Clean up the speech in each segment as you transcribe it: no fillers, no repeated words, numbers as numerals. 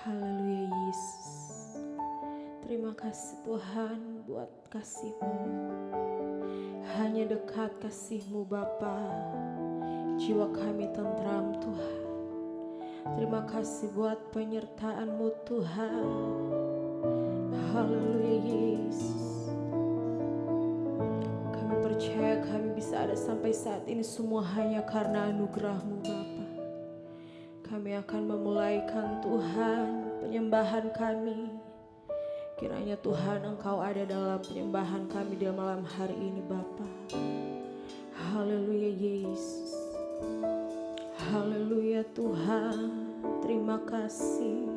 Haleluya Yesus. Terima kasih Tuhan buat kasih-Mu. Hanya dekat kasih-Mu Bapa, jiwa kami tentram Tuhan. Terima kasih buat penyertaan-Mu Tuhan. Haleluya Yesus. Kami percaya kami bisa ada sampai saat ini semua hanya karena anugerah-Mu Bapa. Kami akan memulaikan Tuhan penyembahan kami. Kiranya Tuhan Engkau ada dalam penyembahan kami di malam hari ini Bapa. Haleluya Yesus. Haleluya Tuhan. Terima kasih.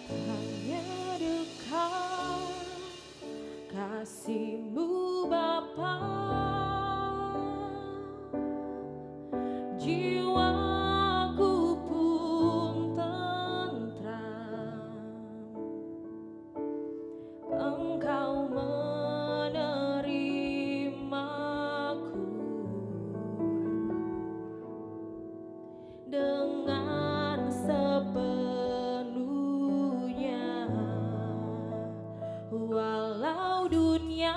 Hanya dekat kasih-Mu Bapa. Jiwaku pun tentram. Engkau menerimaku dengan sepenuhnya. Walau dunia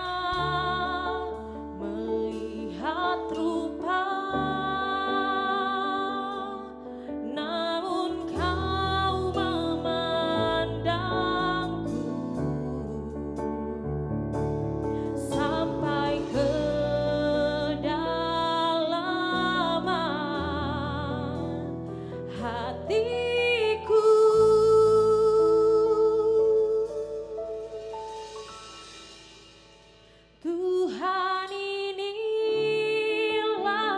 melihat rupa, namun Kau memandangku sampai kedalaman hatiku. Tuhan, inilah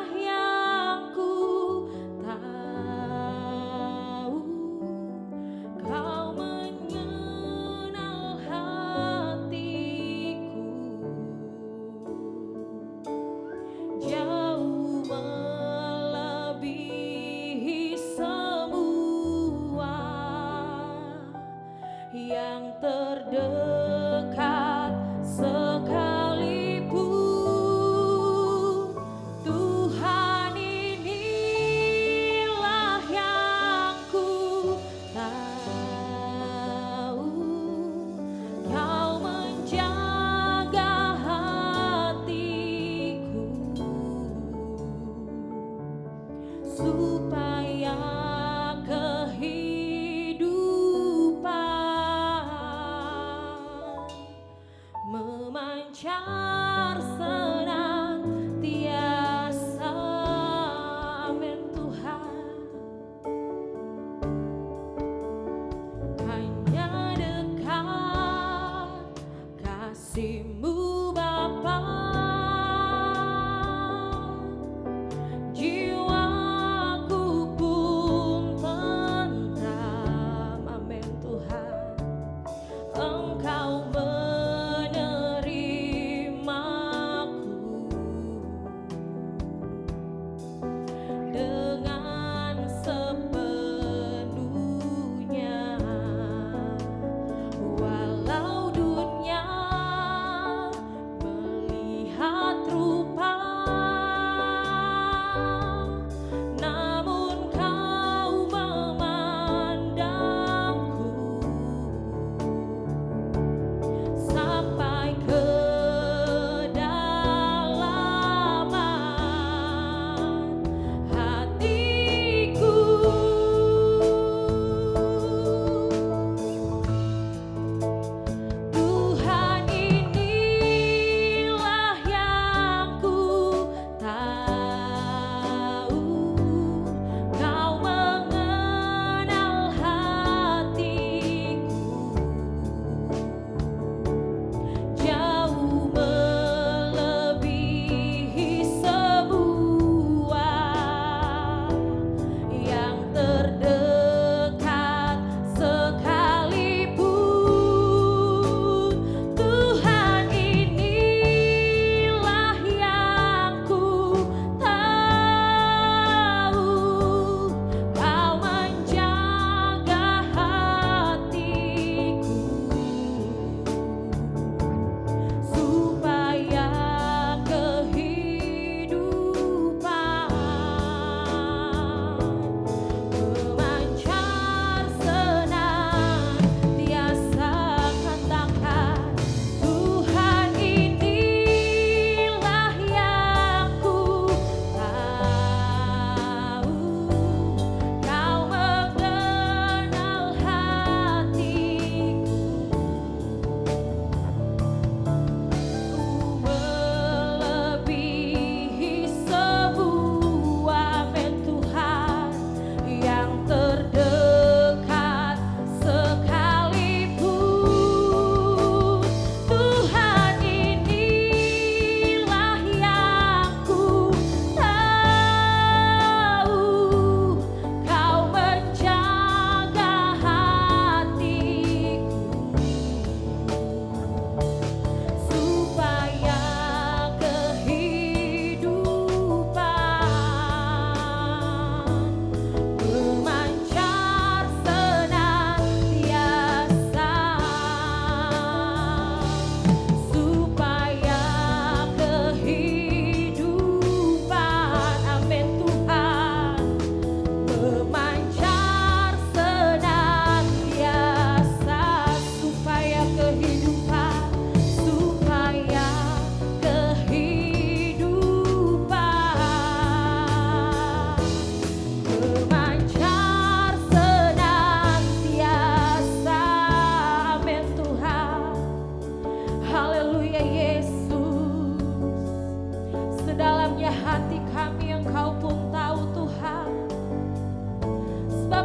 yang ku tahu. Kau mengenal hatiku jauh melebihi semua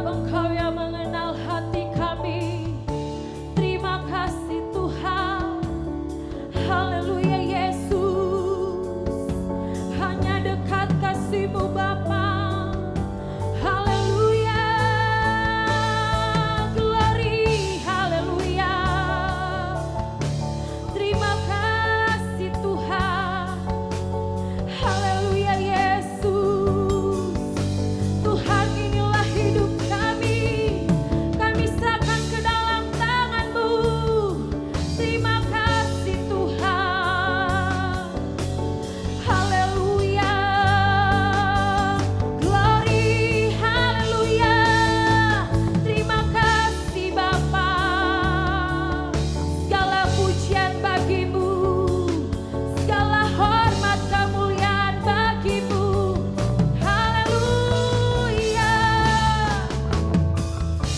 Engkau yang mengenal hati kami. Terima kasih Tuhan. Haleluya Yesus. Hanya dekat kasih-Mu Bapa. Haleluya. Glory. Haleluya. Terima kasih Tuhan. Haleluya Yesus. Tuhan, inilah hidup kami. Kami serahkan ke dalam tangan-Mu. Terima kasih Tuhan. Haleluya. Glory. Haleluya. Terima kasih Bapa. Segala pujian bagi-Mu. Segala hormat kemuliaan bagi-Mu. Haleluya.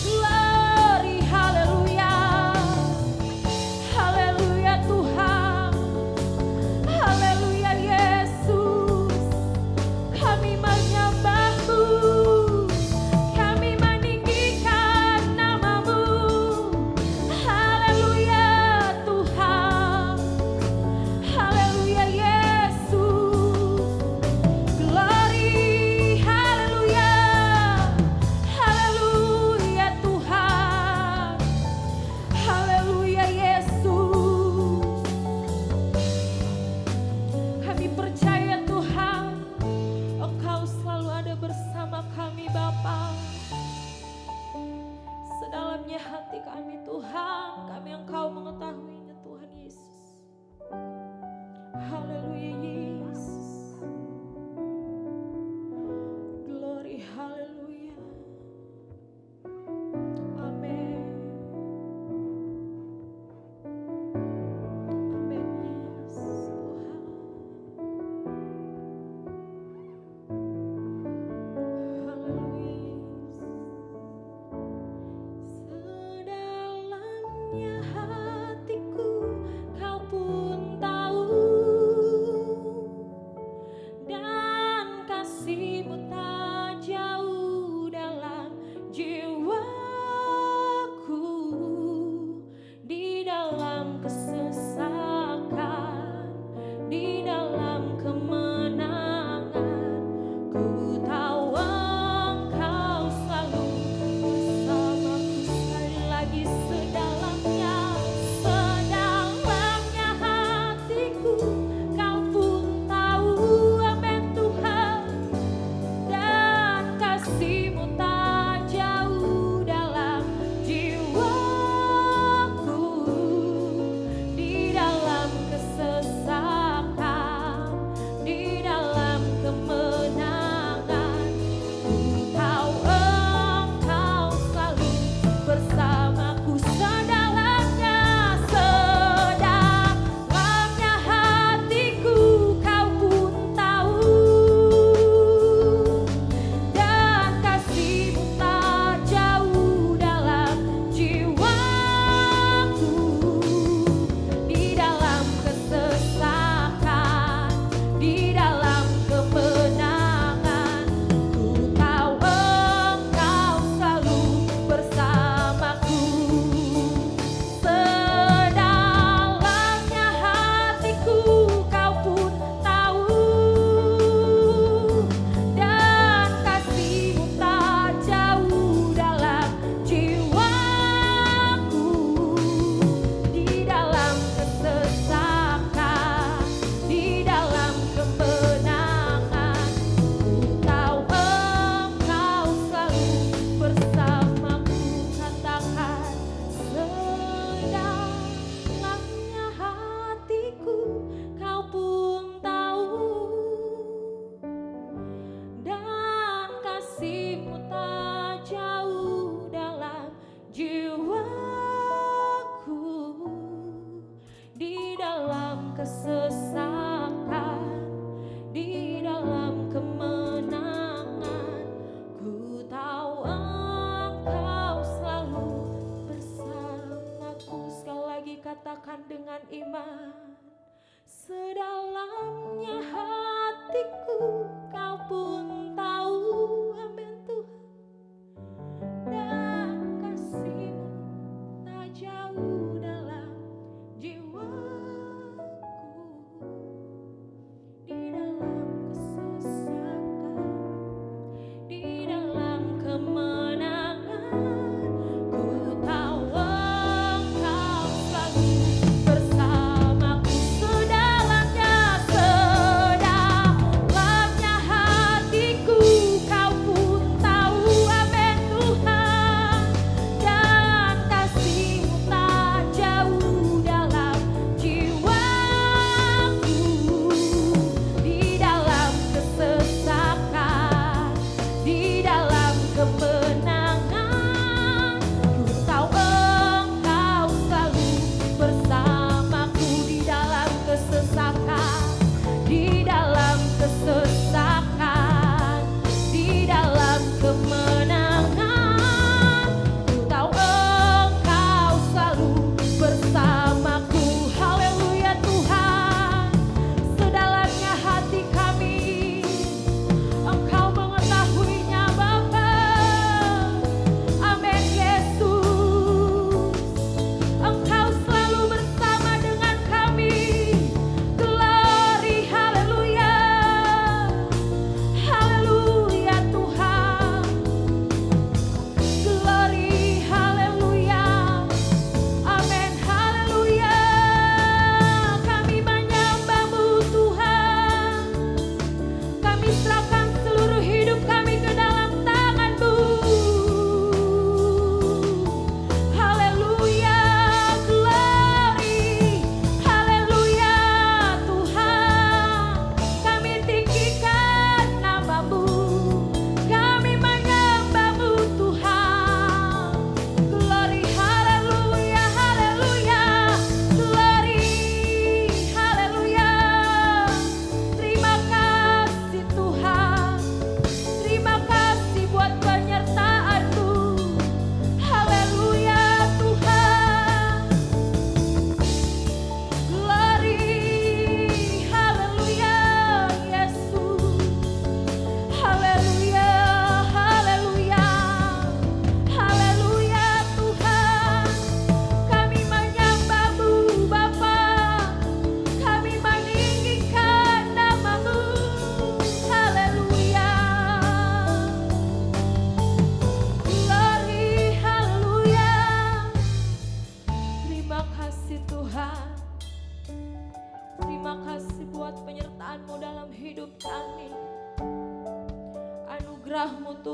Glory. Haleluya. Haleluya Tuhan. Haleluya Yesus. Kami menyembah-Mu. Kami meninggikan nama-Mu. Haleluya Tuhan. Haleluya Yesus. Glory. Haleluya. Haleluya Tuhan. Haleluya Yesus. Kami percaya Tuhan, Engkau selalu ada bersama kami Bapa. Sedalamnya hati kami Tuhan, kami Engkau mengetahuinya Tuhan Yesus. Haleluya Yesus. Glory. Haleluya. Amin. Amin Yesus Tuhan. Haleluya Yesus. Sedalamnya hatiku Kau pun tahu, dan kasih-Mu tak jauh dalam jiwaku. Di dalam kesesakan, di dalam kemenangan, ku tahu Engkau selalu bersamaku. Sekali lagi, sedalamnya hatiku Kau pun tahu. Amin Tuhan. Dan kasih-Mu tak jauh dalam jiwaku. Di dalam kesesakan, di dalam kemenangan, ku tahu Engkau selalu bersamaku. Sedalamnya hatiku Kau pun tahu, dan kasih-Mu tak jauh dalam jiwaku. Di dalam kesesakan, di dalam kemenangan, ku tahu Engkau selalu bersamaku. Sedalamnya hatiku Kau pun tahu, dan kasih-Mu tak jauh dalam jiwaku. Di dalam kesesakan, di dalam kemenangan, ku tahu Engkau selalu bersamaku. Katakan, sedalamnya hatiku Kau pun tahu, dan kasih-Mu tak jauh dalam jiwaku. Di dalam kesesakan, di dalam kemenangan, ku tahu Engkau selalu bersamaku. Sekali lagi katakan dengan iman. Sedalamnya hatiku Kau pun tahu. Amin Tuhan.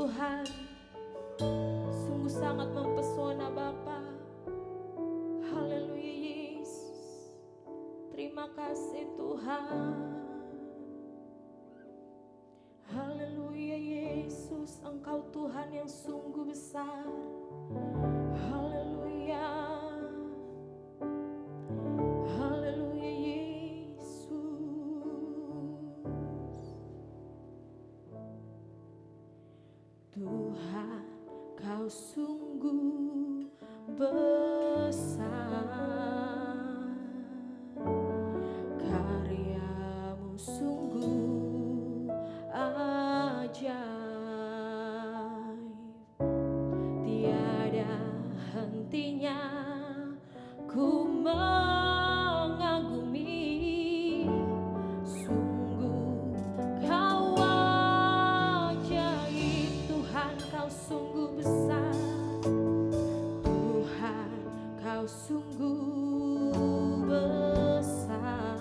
Tuhan, sungguh sangat mempesona Bapa. Haleluya Yesus, terima kasih Tuhan. Haleluya Yesus, Engkau Tuhan yang sungguh besar. Haleluya, haleluya Yesus. Tuhan, Kau sungguh besar, karyamu sungguh ajaib, tiada hentinya ku mengagumi. Sungguh Kau ajaib, Tuhan Kau sungguh besar. Tuhan Kau sungguh besar,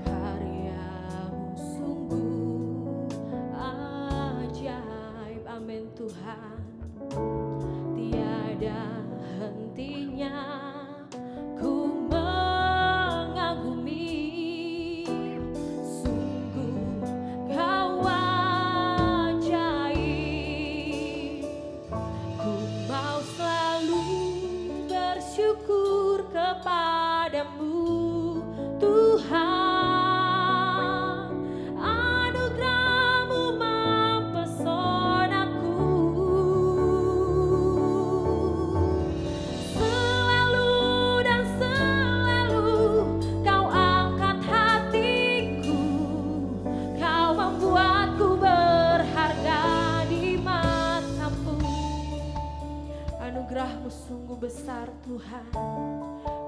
karyamu sungguh ajaib. Amin Tuhan, tiada hentinya ku mengagumi. Sungguh Kau ajaib, ku mau selalu bersyukur kepadamu Tuhan. Anugerah-Mu mempesonaku, selalu dan selalu Kau angkat hatiku. Kau membuatku berharga di matamu. Anugerah-Mu sungguh besar Tuhan,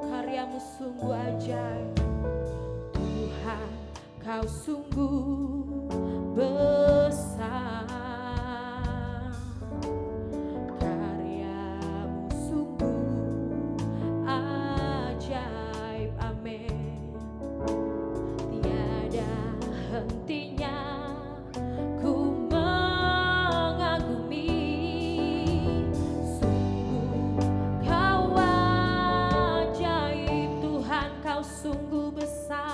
karyamu sungguh ajaib. Tuhan Kau sungguh besar, karyamu sungguh ajaib. Amin, tiada hentinya ku mengagumi. Sungguh Kau ajaib, Tuhan Kau sungguh besar.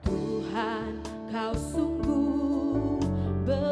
Tuhan Kau sungguh besar.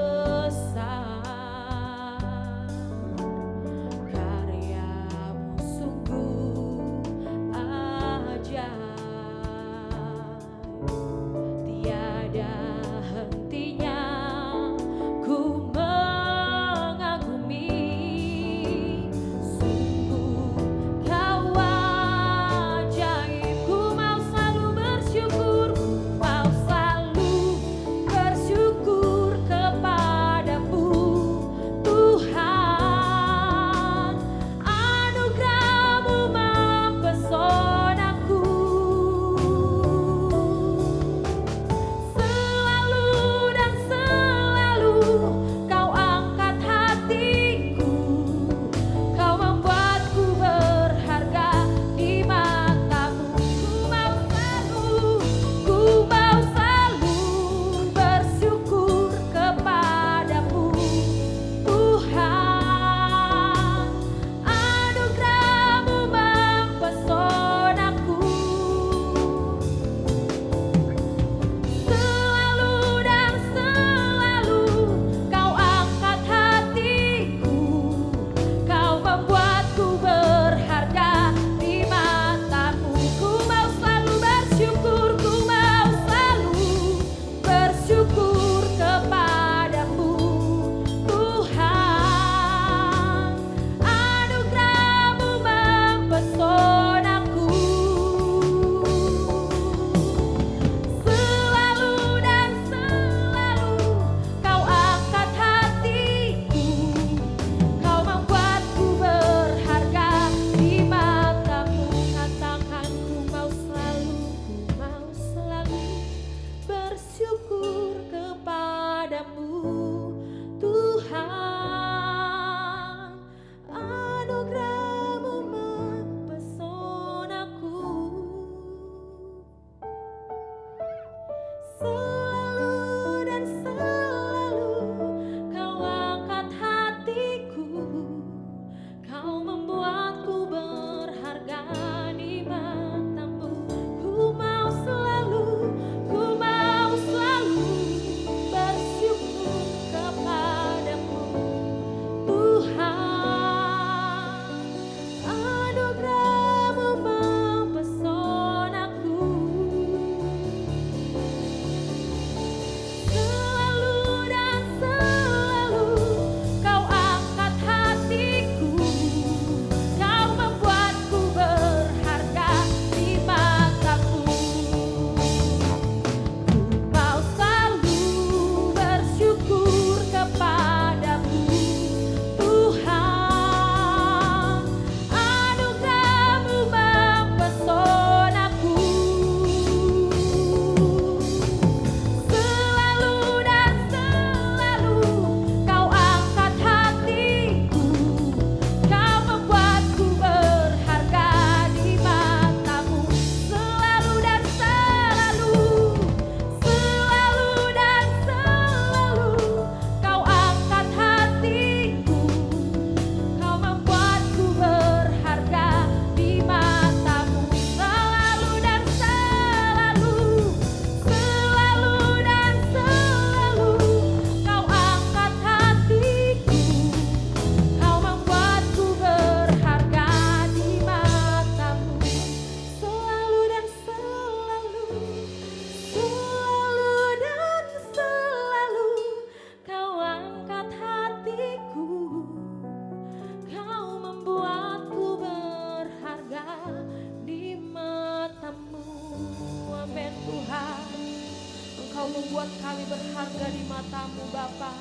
berharga di mata-Mu Bapa.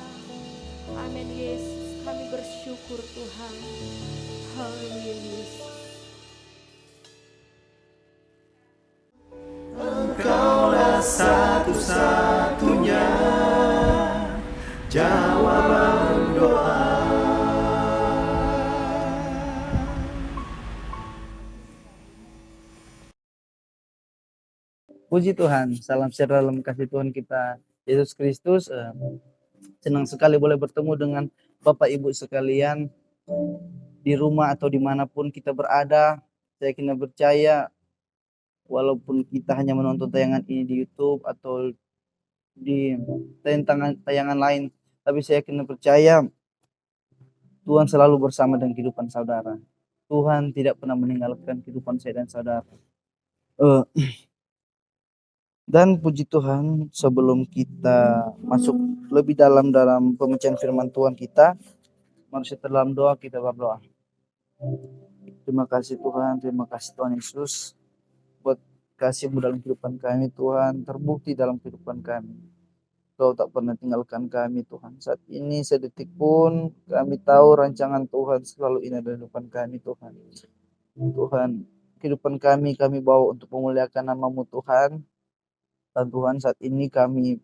Amin Yesus, kami bersyukur Tuhan. Haleluya Yesus. Engkaulah satu-satunya jawaban doa. Puji Tuhan, salam sejahtera dalam kasih Tuhan kita Yesus Kristus. Senang sekali boleh bertemu dengan Bapak Ibu sekalian di rumah atau dimanapun kita berada. Saya kena percaya walaupun kita hanya menonton tayangan ini di YouTube atau di tayangan lain, tapi saya kena percaya Tuhan selalu bersama dengan kehidupan saudara. Tuhan tidak pernah meninggalkan kehidupan saya dan saudara. Dan puji Tuhan, sebelum kita masuk lebih dalam pembacaan firman Tuhan kita, mari kita dalam doa, kita berdoa. Terima kasih Tuhan, terima kasih Tuhan Yesus buat kasih-Mu dalam kehidupan kami Tuhan, terbukti dalam kehidupan kami. Kau tak pernah tinggalkan kami Tuhan. Saat ini sedetik pun kami tahu rancangan Tuhan selalu indah dalam kehidupan kami Tuhan. Tuhan, kehidupan kami bawa untuk memuliakan nama-Mu Tuhan. Dan Tuhan, saat ini kami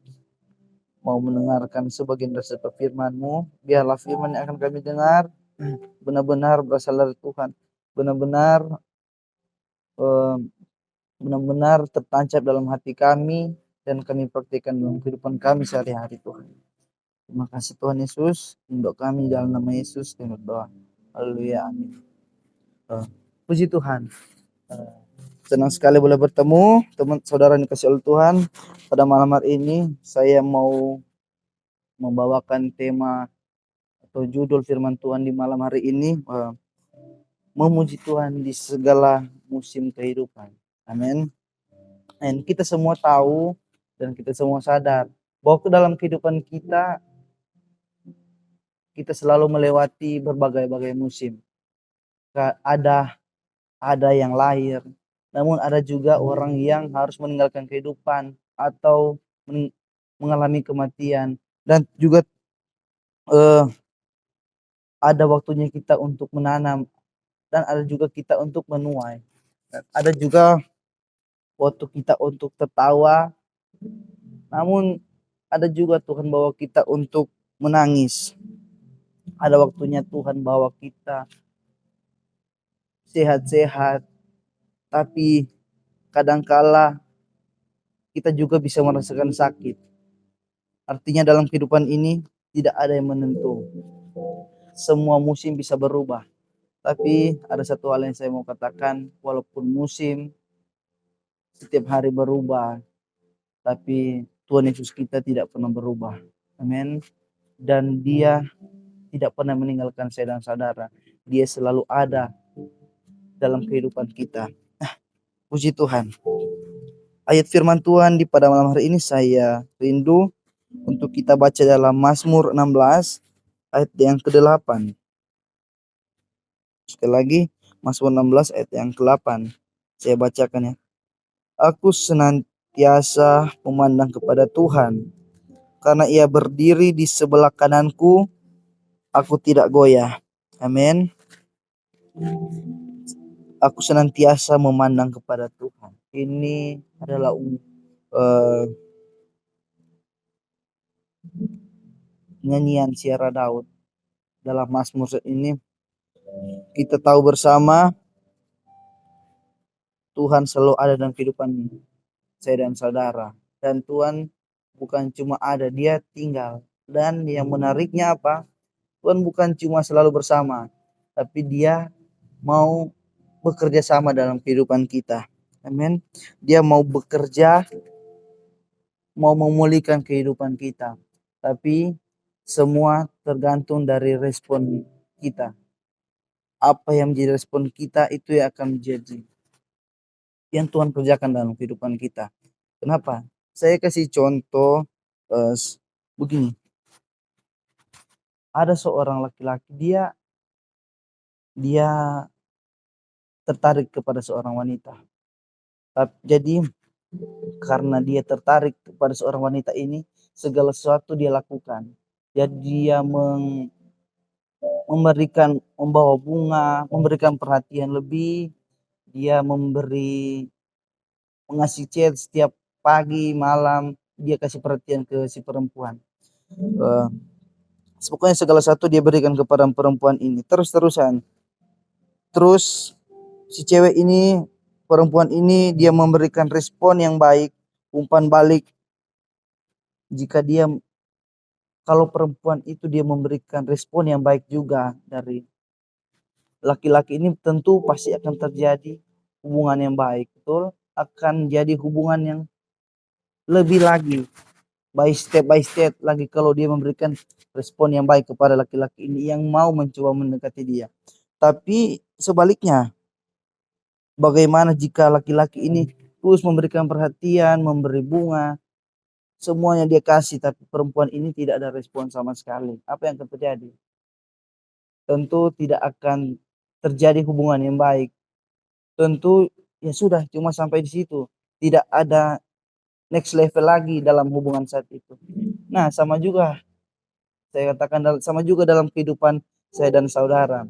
mau mendengarkan sebagian dari firman-Mu. Biarlah firman yang akan kami dengar benar-benar berasal dari Tuhan. Benar-benar tertancap dalam hati kami dan kami praktikkan dalam kehidupan kami sehari-hari Tuhan. Terima kasih Tuhan Yesus. Untuk kami dalam nama Yesus kami berdoa. Haleluya, amin. Puji Tuhan. Senang sekali boleh bertemu teman saudara yang dikasihi oleh Tuhan. Pada malam hari ini saya mau membawakan tema atau judul firman Tuhan di malam hari ini, memuji Tuhan di segala musim kehidupan. Amin. Dan kita semua tahu dan kita semua sadar bahwa dalam kehidupan kita selalu melewati berbagai-bagai musim. Ada yang lahir, namun ada juga orang yang harus meninggalkan kehidupan atau mengalami kematian, dan juga ada waktunya kita untuk menanam dan ada juga kita untuk menuai. Ada juga waktu kita untuk tertawa, namun ada juga Tuhan bawa kita untuk menangis. Ada waktunya Tuhan bawa kita sehat-sehat, tapi kadangkala kita juga bisa merasakan sakit. Artinya dalam kehidupan ini tidak ada yang menentu. Semua musim bisa berubah. Tapi ada satu hal yang saya mau katakan, walaupun musim setiap hari berubah, tapi Tuhan Yesus kita tidak pernah berubah. Amin. Dan Dia tidak pernah meninggalkan saya dan saudara. Dia selalu ada dalam kehidupan kita. Puji Tuhan. Ayat firman Tuhan di pada malam hari ini saya rindu untuk kita baca dalam Mazmur 16 ayat yang ke-8. Sekali lagi, Mazmur 16 ayat yang ke-8. Saya bacakan ya. Aku senantiasa memandang kepada Tuhan, karena Ia berdiri di sebelah kananku, aku tidak goyah. Amin. Aku senantiasa memandang kepada Tuhan. Ini adalah nyanyian Siara Daud dalam Mazmur ini. Kita tahu bersama Tuhan selalu ada dalam kehidupan saya dan saudara. Dan Tuhan bukan cuma ada, Dia tinggal. Dan yang menariknya apa? Tuhan bukan cuma selalu bersama, tapi Dia mau bekerja sama dalam kehidupan kita. Amin. Dia mau bekerja, mau memulihkan kehidupan kita. Tapi semua tergantung dari respon kita. Apa yang menjadi respon kita itu yang akan menjadi yang Tuhan kerjakan dalam kehidupan kita. Kenapa? Saya kasih contoh begini. Ada seorang laki-laki, dia tertarik kepada seorang wanita. Jadi karena dia tertarik kepada seorang wanita ini, segala sesuatu dia lakukan. Jadi dia membawa bunga, memberikan perhatian lebih, dia mengasih chat setiap pagi, malam, dia kasih perhatian ke si perempuan. Eh, Pokoknya segala sesuatu dia berikan kepada perempuan ini terus-terusan. Terus si cewek ini, perempuan ini dia memberikan respon yang baik, umpan balik. Jika dia, kalau perempuan itu dia memberikan respon yang baik juga dari laki-laki ini, tentu pasti akan terjadi hubungan yang baik, betul? Akan jadi hubungan yang lebih lagi, by step lagi kalau dia memberikan respon yang baik kepada laki-laki ini yang mau mencoba mendekati dia. Tapi sebaliknya, bagaimana jika laki-laki ini terus memberikan perhatian, memberi bunga, semuanya dia kasih, tapi perempuan ini tidak ada respon sama sekali. Apa yang akan terjadi? Tentu tidak akan terjadi hubungan yang baik. Tentu ya sudah, cuma sampai di situ. Tidak ada next level lagi dalam hubungan saat itu. Nah, sama juga saya katakan, sama juga dalam kehidupan saya dan saudara.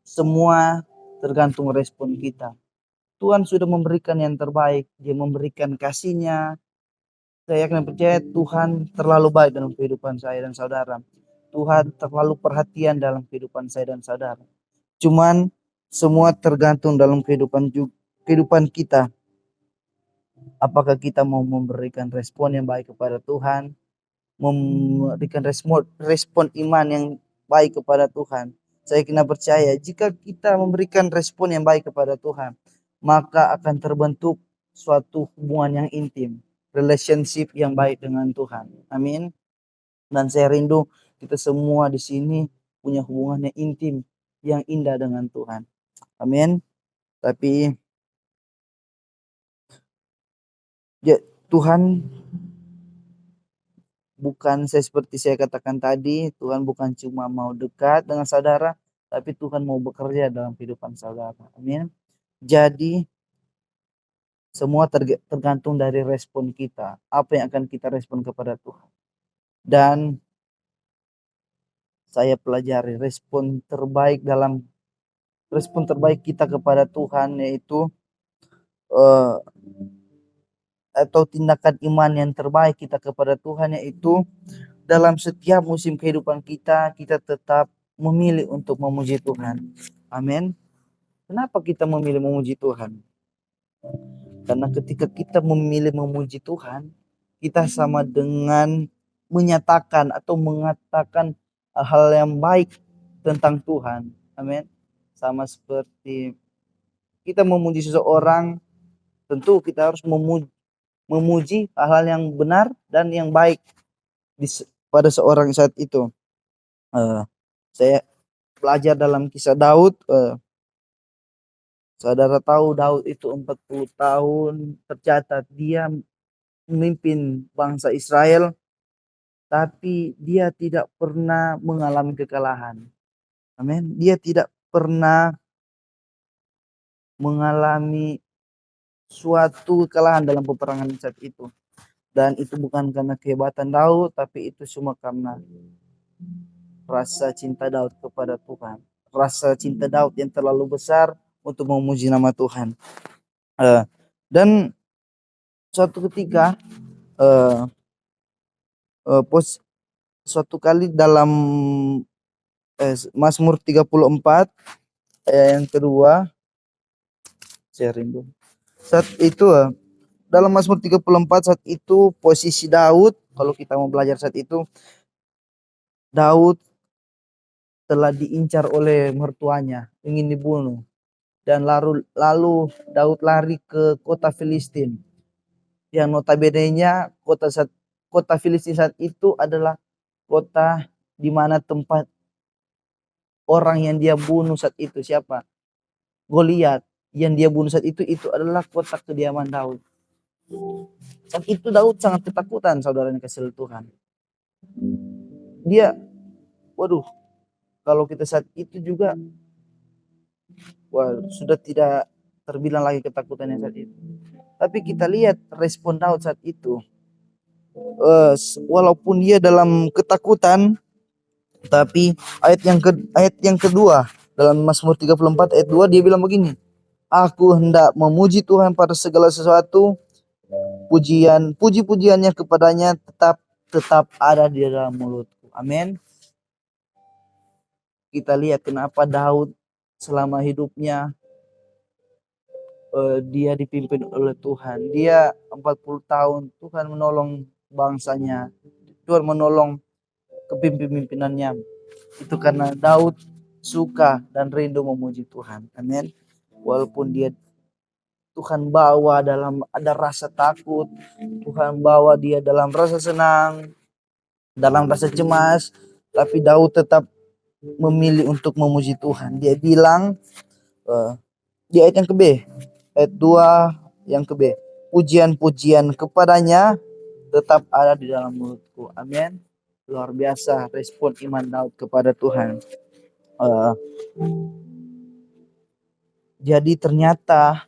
Semua tergantung respon kita. Tuhan sudah memberikan yang terbaik. Dia memberikan kasih-Nya. Saya yakin dan percaya Tuhan terlalu baik dalam kehidupan saya dan saudara. Tuhan terlalu perhatian dalam kehidupan saya dan saudara. Cuman semua tergantung dalam kehidupan kita. Apakah kita mau memberikan respon yang baik kepada Tuhan, memberikan respon iman yang baik kepada Tuhan. Saya kena percaya jika kita memberikan respon yang baik kepada Tuhan, maka akan terbentuk suatu hubungan yang intim, relationship yang baik dengan Tuhan. Amin. Dan saya rindu kita semua di sini punya hubungan yang intim, yang indah dengan Tuhan. Amin. Tapi ya, Tuhan bukan seperti saya katakan tadi, Tuhan bukan cuma mau dekat dengan saudara, tapi Tuhan mau bekerja dalam kehidupan saudara. Amin. Jadi semua tergantung dari respon kita. Apa yang akan kita respon kepada Tuhan. Dan saya pelajari respon terbaik kita kepada Tuhan, yaitu atau tindakan iman yang terbaik kita kepada Tuhan, yaitu dalam setiap musim kehidupan kita tetap memilih untuk memuji Tuhan. Amin. Kenapa kita memilih memuji Tuhan? Karena ketika kita memilih memuji Tuhan, kita sama dengan menyatakan atau mengatakan hal yang baik tentang Tuhan. Amin. Sama seperti kita memuji seseorang, tentu kita harus memuji hal-hal yang benar dan yang baik pada seorang saat itu. Saya belajar dalam kisah Daud. Saudara tahu Daud itu 40 tahun tercatat dia memimpin bangsa Israel, tapi dia tidak pernah mengalami kekalahan. Amin. Dia tidak pernah mengalami suatu kekalahan dalam peperangan saat itu. Dan itu bukan karena kehebatan Daud, tapi itu semua karena rasa cinta Daud kepada Tuhan. Rasa cinta Daud yang terlalu besar untuk memuji nama Tuhan. Dan suatu ketika suatu kali dalam Mazmur 34 yang kedua, saya rindu. Saat itu dalam Mazmur 34 saat itu posisi Daud, kalau kita mau belajar saat itu, Daud telah diincar oleh mertuanya, ingin dibunuh. Dan lalu Daud lari ke kota Filistin. Yang notabene-nya kota Filistin saat itu adalah kota di mana tempat orang yang dia bunuh saat itu siapa? Goliat. Yang dia bunuh saat itu adalah kota kediaman Daud. Saat itu Daud sangat ketakutan, saudara yang kasih Tuhan. Dia, waduh, kalau kita saat itu juga, sudah tidak terbilang lagi ketakutannya saat itu. Tapi kita lihat respon Daud saat itu. walaupun dia dalam ketakutan, tapi ayat yang kedua dalam Mazmur 34 ayat 2 dia bilang begini, aku hendak memuji Tuhan pada segala sesuatu, puji-pujiannya kepadanya tetap ada di dalam mulutku. Amin. Kita lihat kenapa Daud selama hidupnya dia dipimpin oleh Tuhan. Dia 40 tahun Tuhan menolong bangsanya. Tuhan menolong kepemimpinannya. Itu karena Daud suka dan rindu memuji Tuhan. Amin. Walaupun dia Tuhan bawa dalam ada rasa takut, Tuhan bawa dia dalam rasa senang, dalam rasa cemas, tapi Daud tetap memilih untuk memuji Tuhan. Dia bilang di ayat yang ke B, ayat 2 yang ke B, pujian-pujian kepadanya tetap ada di dalam mulutku. Amin. Luar biasa respon iman Daud kepada Tuhan. Jadi ternyata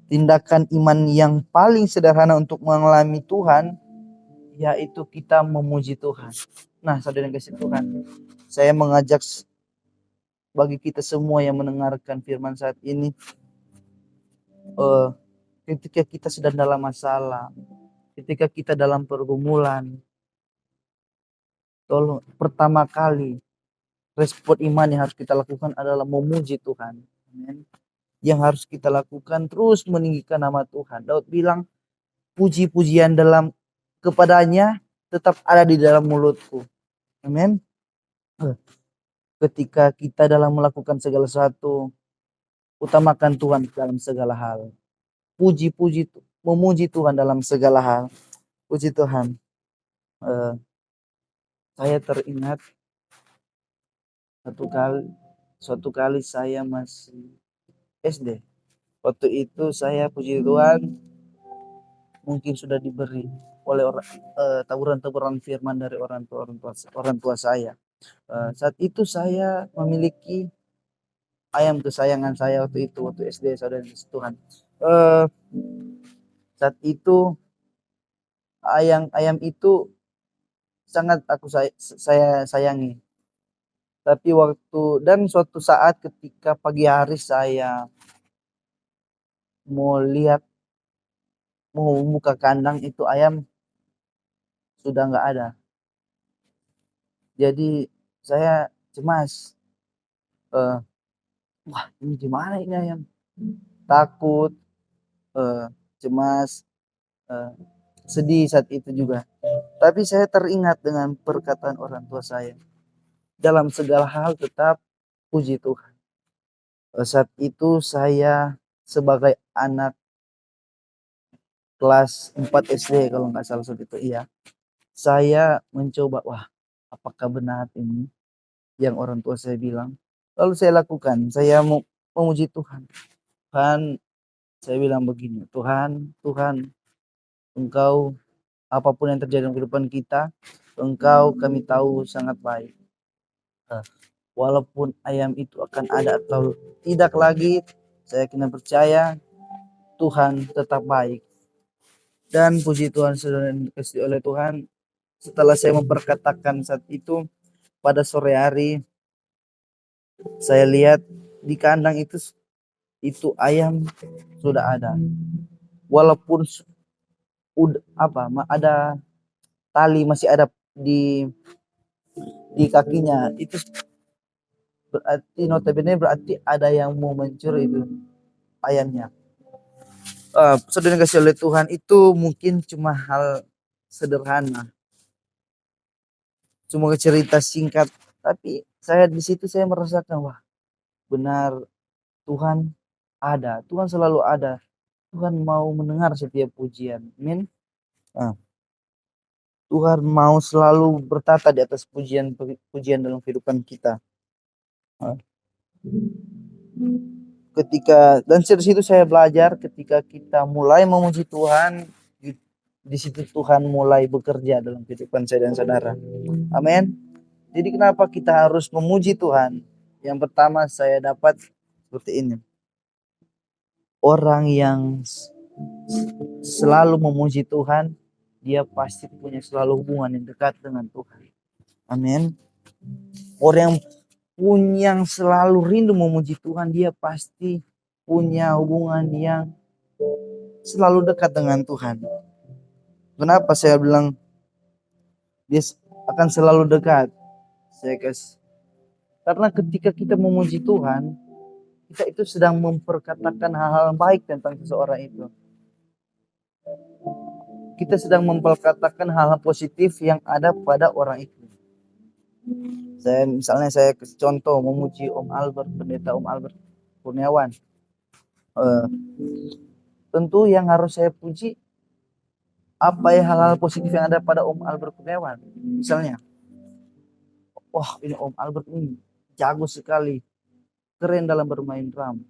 tindakan iman yang paling sederhana untuk mengalami Tuhan yaitu kita memuji Tuhan. Nah, saudara yang kasih Tuhan, saya mengajak bagi kita semua yang mendengarkan firman saat ini, ketika kita sedang dalam masalah, ketika kita dalam pergumulan, tolong pertama kali respon iman yang harus kita lakukan adalah memuji Tuhan. Amen. Yang harus kita lakukan terus meninggikan nama Tuhan. Daud bilang, puji-pujian dalam kepadanya tetap ada di dalam mulutku. Amin. Ketika kita dalam melakukan segala sesuatu, utamakan Tuhan dalam segala hal. Memuji Tuhan dalam segala hal. Puji Tuhan. Saya teringat suatu kali saya masih SD. Waktu itu saya puji Tuhan mungkin sudah diberi oleh taburan-taburan firman dari orang tua saya. Saat itu saya memiliki ayam kesayangan saya waktu SD, saudara Tuhan. Saat itu ayam itu sangat saya sayangi. Tapi suatu saat ketika pagi hari saya mau buka kandang, itu ayam sudah nggak ada. Jadi saya cemas. Wah, ini gimana ini ayam? Takut, cemas, sedih saat itu juga. Tapi saya teringat dengan perkataan orang tua saya. Dalam segala hal tetap puji Tuhan. Saat itu saya sebagai anak kelas 4 SD kalau nggak salah saat itu, iya. Saya mencoba, apakah benar ini yang orang tua saya bilang? Lalu saya lakukan, saya mau memuji Tuhan. Tuhan, saya bilang begini, Tuhan, Engkau apapun yang terjadi dalam kehidupan kita, Engkau kami tahu sangat baik. Walaupun ayam itu akan ada atau tidak lagi, saya kena percaya Tuhan tetap baik. Dan puji Tuhan, saudara yang dikasihi oleh Tuhan, setelah saya memperkatakan saat itu, pada sore hari saya lihat di kandang itu ayam sudah ada. Walaupun ada tali masih ada di kakinya, itu berarti notabene ada yang mau mencuri itu ayamnya. Saudara yang kasih oleh Tuhan, itu mungkin cuma hal sederhana, cuma cerita singkat, tapi di situ saya merasakan, benar Tuhan ada, Tuhan selalu ada, Tuhan mau mendengar setiap pujian. Amin. Tuhan mau selalu bertata di atas pujian dalam kehidupan kita. Dan dari situ saya belajar, ketika kita mulai memuji Tuhan, di situ Tuhan mulai bekerja dalam kehidupan saya dan saudara. Amin. Jadi kenapa kita harus memuji Tuhan? Yang pertama saya dapat seperti ini. Orang yang selalu memuji Tuhan, dia pasti punya selalu hubungan yang dekat dengan Tuhan. Amin. Orang yang selalu rindu memuji Tuhan, dia pasti punya hubungan yang selalu dekat dengan Tuhan. Kenapa saya bilang dia akan selalu dekat? Karena ketika kita memuji Tuhan, kita itu sedang memperkatakan hal-hal baik tentang seseorang itu. Kita sedang memperkatakan hal-hal positif yang ada pada orang itu. Misalnya saya kasih contoh memuji Om Albert, pendeta Om Albert Kurniawan. Tentu yang harus saya puji apa ya hal-hal positif yang ada pada Om Albert Kurniawan. Misalnya, wah ini Om Albert ini jago sekali, keren dalam bermain drum.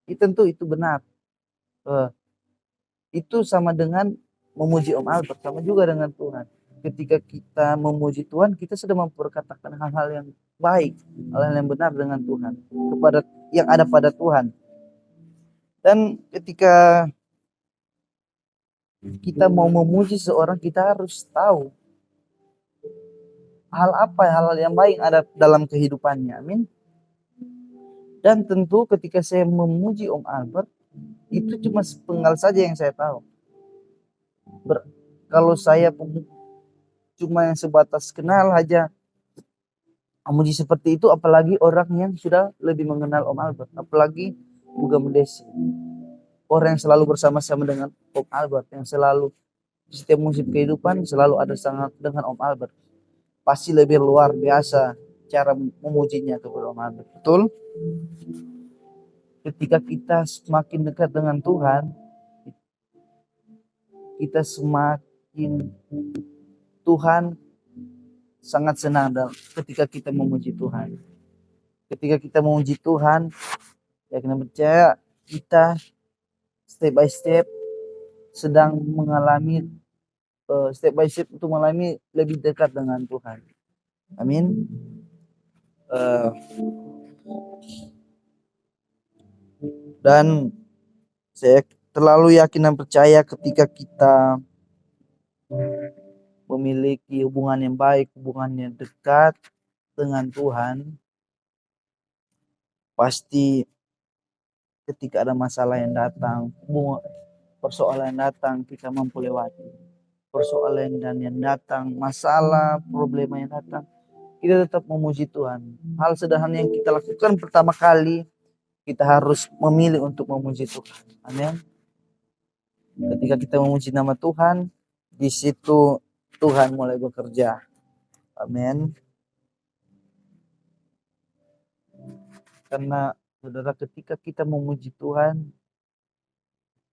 Tentu itu benar. Itu sama dengan memuji Om Albert, sama juga dengan Tuhan. Ketika kita memuji Tuhan, kita sudah memperkatakan hal-hal yang baik, hal-hal yang benar dengan Tuhan, kepada yang ada pada Tuhan. Dan ketika kita mau memuji seorang, kita harus tahu hal yang baik ada dalam kehidupannya. Amin. Dan tentu ketika saya memuji Om Albert, itu cuma sepenggal saja yang saya tahu. Kalau saya cuma yang sebatas kenal aja memuji seperti itu, apalagi orang yang sudah lebih mengenal Om Albert, apalagi Buga Mendesi, orang yang selalu bersama-sama dengan Om Albert, yang selalu setiap musim kehidupan selalu ada sangat dengan Om Albert, pasti lebih luar biasa cara memujinya kepada Om Albert. Betul? Ketika kita semakin dekat dengan Tuhan, kita semakin Tuhan sangat senang ketika kita memuji Tuhan. Ketika kita memuji Tuhan, ya kita percaya kita step by step sedang mengalami step by step untuk mengalami lebih dekat dengan Tuhan. Amin. Dan saya terlalu yakin dan percaya ketika kita memiliki hubungan yang baik, hubungan yang dekat dengan Tuhan, pasti ketika ada masalah yang datang, persoalan yang datang, kita mampu lewati. Persoalan dan yang datang, masalah, problema yang datang, kita tetap memuji Tuhan. Hal sederhana yang kita lakukan pertama kali, kita harus memilih untuk memuji Tuhan. Amin. Ketika kita memuji nama Tuhan, di situ Tuhan mulai bekerja. Amin. Karena saudara, ketika kita memuji Tuhan,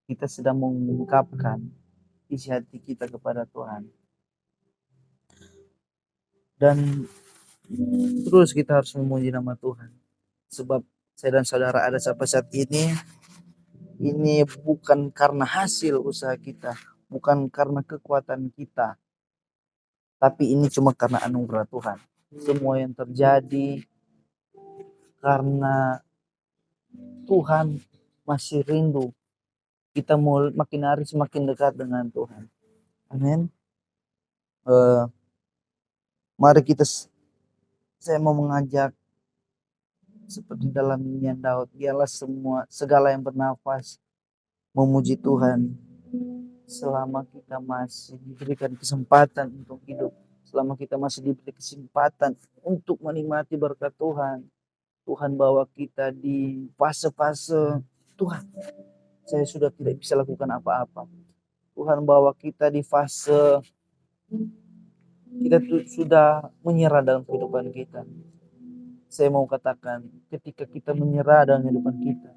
kita sedang mengungkapkan isi hati kita kepada Tuhan. Dan terus kita harus memuji nama Tuhan. Sebab saya dan saudara ada sampai saat ini bukan karena hasil usaha kita, bukan karena kekuatan kita, tapi ini cuma karena anugerah Tuhan. Semua yang terjadi karena Tuhan masih rindu kita mau makin hari semakin dekat dengan Tuhan. Amin. Mari saya mau mengajak seperti dalam nyanyian Daud, biarlah segala yang bernafas memuji Tuhan selama kita masih diberikan kesempatan untuk hidup, selama kita masih diberi kesempatan untuk menikmati berkat Tuhan. Tuhan bawa kita di fase-fase, Tuhan, saya sudah tidak bisa lakukan apa-apa. Tuhan bawa kita di fase kita sudah menyerah dalam kehidupan kita. Saya mau katakan, ketika kita menyerah dalam kehidupan kita,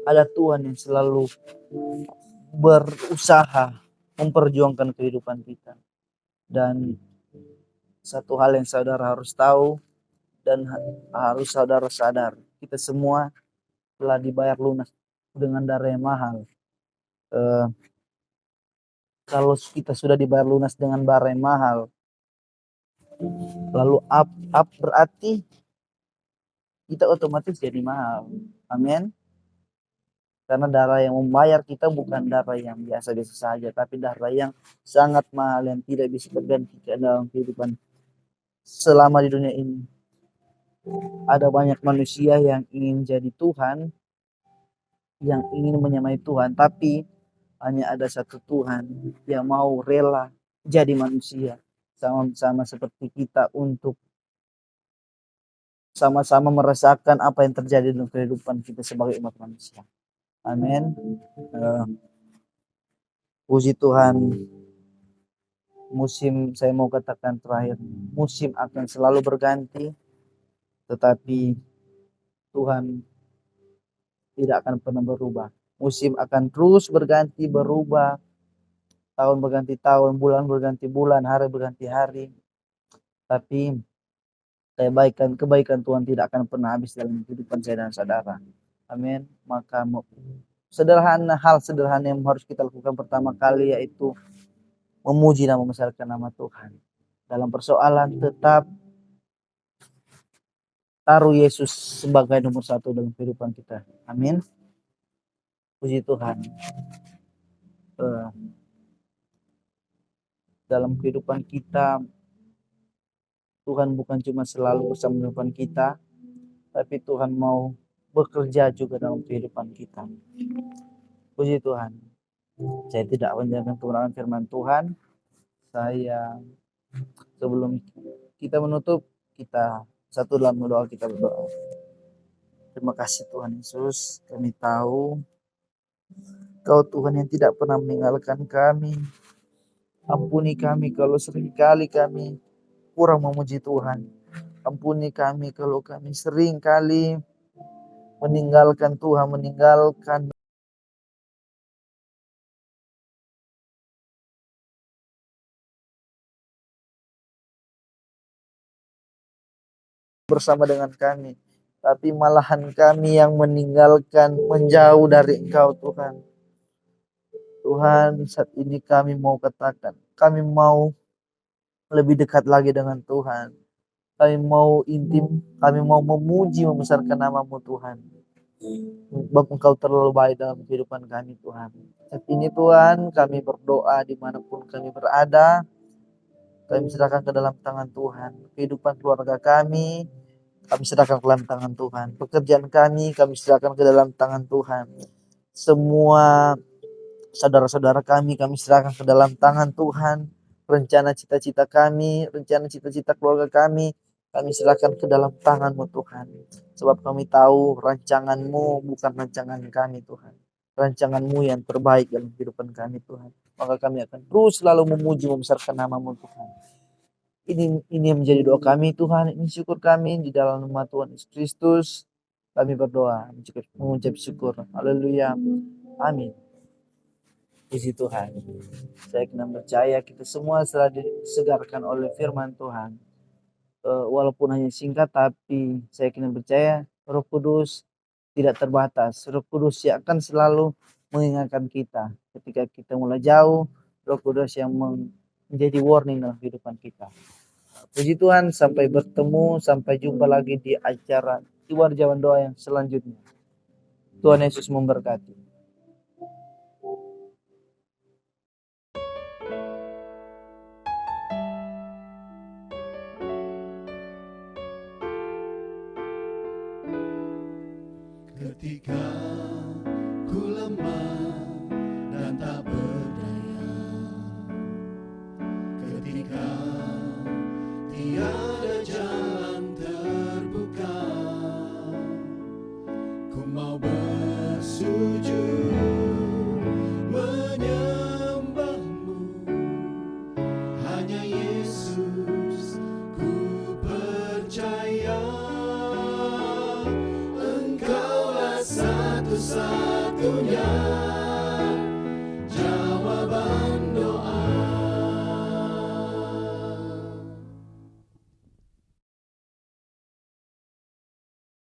ada Tuhan yang selalu berusaha memperjuangkan kehidupan kita. Dan satu hal yang saudara harus tahu dan harus saudara sadar, kita semua telah dibayar lunas dengan darah yang mahal. Kalau kita sudah dibayar lunas dengan darah yang mahal, lalu up berarti kita otomatis jadi mahal. Amin. Karena darah yang membayar kita bukan darah yang biasa-biasa saja, tapi darah yang sangat mahal yang tidak bisa tergantikan dalam kehidupan selama di dunia ini. Ada banyak manusia yang ingin jadi Tuhan, yang ingin menyamai Tuhan, tapi hanya ada satu Tuhan yang mau rela jadi manusia, sama-sama seperti kita untuk sama-sama merasakan apa yang terjadi dalam kehidupan kita sebagai umat manusia. Amin. Puji Tuhan. Musim, saya mau katakan terakhir, musim akan selalu berganti, tetapi Tuhan tidak akan pernah berubah. Musim akan terus berganti, berubah, tahun berganti tahun, bulan berganti bulan, hari berganti hari, tapi kebaikan Tuhan tidak akan pernah habis dalam kehidupan saya dan saudara. Amin. Maka hal sederhana yang harus kita lakukan pertama kali yaitu memuji dan membesarkan nama Tuhan. Dalam persoalan tetap taruh Yesus sebagai nomor satu dalam kehidupan kita. Amin. Puji Tuhan. Dalam kehidupan kita, Tuhan bukan cuma selalu bersama kehidupan kita, tapi Tuhan mau bekerja juga dalam kehidupan kita. Puji Tuhan. Saya tidak menjalankan kebenaran firman Tuhan. Saya sebelum kita menutup, kita satu dalam doa, kita berdoa. Terima kasih Tuhan Yesus, kami tahu Kau Tuhan yang tidak pernah meninggalkan kami. Ampuni kami kalau seringkali kami kurang memuji Tuhan. Ampuni kami kalau kami seringkali meninggalkan Tuhan, meninggalkan bersama dengan kami, tapi malahan kami yang meninggalkan, menjauh dari Engkau Tuhan. Tuhan, saat ini kami mau katakan, kami mau lebih dekat lagi dengan Tuhan. Kami mau intim, kami mau memuji, membesarkan nama-Mu Tuhan. Sebab Engkau terlalu baik dalam kehidupan kami Tuhan. Saat ini Tuhan, kami berdoa dimanapun kami berada, kami serahkan ke dalam tangan Tuhan. Kehidupan keluarga kami serahkan ke dalam tangan Tuhan. Pekerjaan kami serahkan ke dalam tangan Tuhan. Semua saudara-saudara kami serahkan ke dalam tangan Tuhan. Rencana cita-cita kami, rencana cita-cita keluarga kami serahkan ke dalam tangan-Mu Tuhan. Sebab kami tahu rancangan-Mu bukan rancangan kami Tuhan. Rancangan-Mu yang terbaik dalam kehidupan kami Tuhan. Maka kami akan terus selalu memuji, membesarkan nama-Mu Tuhan. Ini yang menjadi doa kami Tuhan, ini syukur kami di dalam nama Tuhan Yesus Kristus. Kami berdoa, mengucap syukur. Haleluya. Amin. Puji Tuhan. Saya kena percaya kita semua telah disegarkan oleh firman Tuhan. Walaupun hanya singkat, tapi saya kena percaya Roh Kudus tidak terbatas. Roh Kudus yang akan selalu mengingatkan kita. Ketika kita mulai jauh, Roh Kudus yang menjadi warning dalam kehidupan kita. Puji Tuhan, sampai bertemu, sampai jumpa lagi di acara Luar Jawan Doa yang selanjutnya. Tuhan Yesus memberkati. Ketika ku lemah dan tak berdaya, ketika tiada jalan terbuka, ku mau bersujud menyembah-Mu. Hanya Yesus ku percaya, Engkaulah satu-satunya